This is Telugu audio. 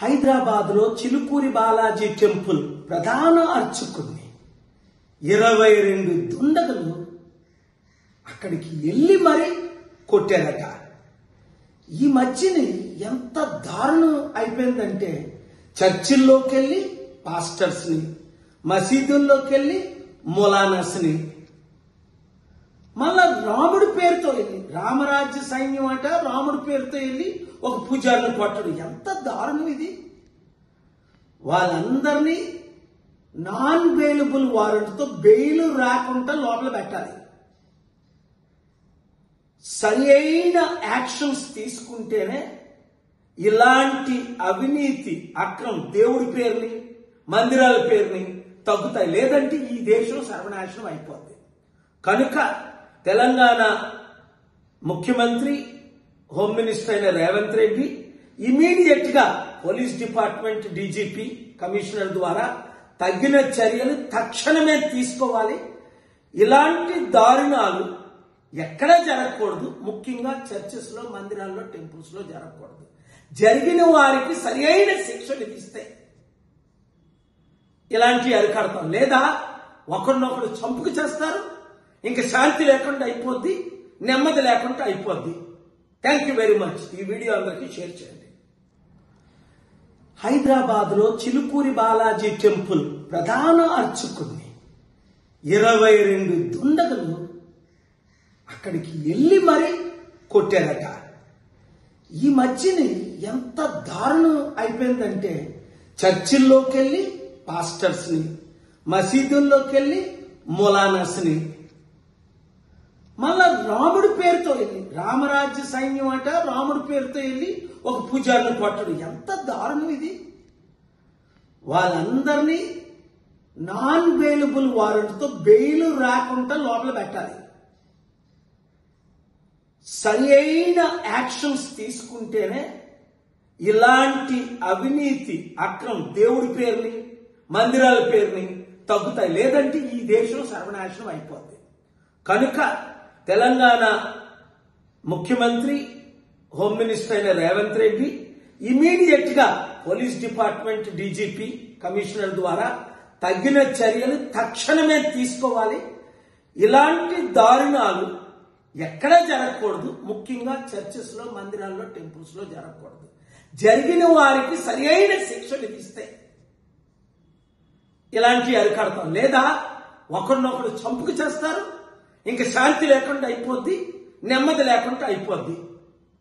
హైదరాబాద్ లో చిలుకూరి బాలాజీ టెంపుల్ ప్రధాన అర్చకుడిని 22 దుండగులు అక్కడికి వెళ్ళి మరి కొట్టారట. ఈ మధ్యని ఎంత దారుణం అయిపోయిందంటే చర్చిల్లోకి వెళ్ళి పాస్టర్స్ ని, మసీదుల్లోకి వెళ్ళి మొలానాస్ ని, మళ్ళా రాముడి పేరుతో వెళ్ళి రామరాజ్య సైన్యం అట రాముడి పేరుతో వెళ్ళి ఒక పూజారిని కొట్టడు. ఎంత దారుణం ఇది! వాళ్ళందరినీ నాన్ బెయిలబుల్ వారెంట్తో బెయిల్ రాకుండా లోపల పెట్టాలి. సరి అయిన యాక్షన్స్ తీసుకుంటేనే ఇలాంటి అవినీతి అక్రమం దేవుడి పేరుని మందిరాల పేరుని తగ్గుతాయి. లేదంటే ఈ దేశం సర్వనాశనం అయిపోద్ది. కనుక తెలంగాణ ముఖ్యమంత్రి హోమ్ మినిస్టర్ అయిన రేవంత్ రెడ్డి ఇమీడియట్ గా పోలీస్ డిపార్ట్మెంట్ డీజీపీ కమిషనర్ ద్వారా తగిన చర్యలు తక్షణమే తీసుకోవాలి. ఇలాంటి దారుణాలు ఎక్కడా జరగకూడదు. ముఖ్యంగా చర్చెస్ లో, మందిరాల్లో, టెంపుల్స్ లో జరగకూడదు. జరిగిన వారికి సరి అయిన శిక్ష విధిస్తే ఇలాంటి అరికడతాం. లేదా ఒకరినొకరు చంపుకు చేస్తారు, ఇంకా శాంతి లేకుండా అయిపోద్ది, నెమ్మది లేకుండా అయిపోద్ది. Thank you very much. ఈ వీడియో అందరికీ షేర్ చేయండి. హైదరాబాద్ లో చిలుకూరి బాలాజీ టెంపుల్ ప్రధాన అర్చకుడిని 22 దుండగులు అక్కడికి వెళ్ళి మరి కొట్టారట. ఈ మధ్యని ఎంత దారుణం అయిపోయిందంటే చర్చిల్లోకి వెళ్ళి పాస్టర్స్ ని, మసీదుల్లోకి వెళ్ళి మొలానాస్ ని, మళ్ళా రాముడి పేరుతో వెళ్ళి రామరాజ్య సైన్యం అట రాముడి పేరుతో వెళ్ళి ఒక పూజారిని కొట్టడు. ఎంత దారుణం ఇది! వాళ్ళందరినీ నాన్ బెయిలబుల్ వారెంట్తో బెయిల్ రాకుండా లోపల పెట్టాలి. సరి అయిన యాక్షన్స్ తీసుకుంటేనే ఇలాంటి అవినీతి అక్రమం దేవుడి పేరుని మందిరాల పేరుని తగ్గుతాయి. లేదంటే ఈ దేశం సర్వనాశనం అయిపోద్ది. కనుక తెలంగాణ ముఖ్యమంత్రి హోమ్ మినిస్టర్ అయిన రేవంత్ రెడ్డి ఇమీడియట్ గా పోలీస్ డిపార్ట్మెంట్ డీజీపీ కమిషనర్ ద్వారా తగిన చర్యలు తక్షణమే తీసుకోవాలి. ఇలాంటి దారుణాలు ఎక్కడా జరగకూడదు. ముఖ్యంగా చర్చెస్ లో, మందిరాల్లో, టెంపుల్స్ లో జరగకూడదు. జరిగిన వారికి సరి అయిన శిక్ష విధిస్తే ఇలాంటి అరికడతాం. లేదా ఒకరినొకరు చంపుకు చేస్తారు, ఇంకా శాంతి లేకుండా అయిపోద్ది, నెమ్మది లేకుండా అయిపోద్ది.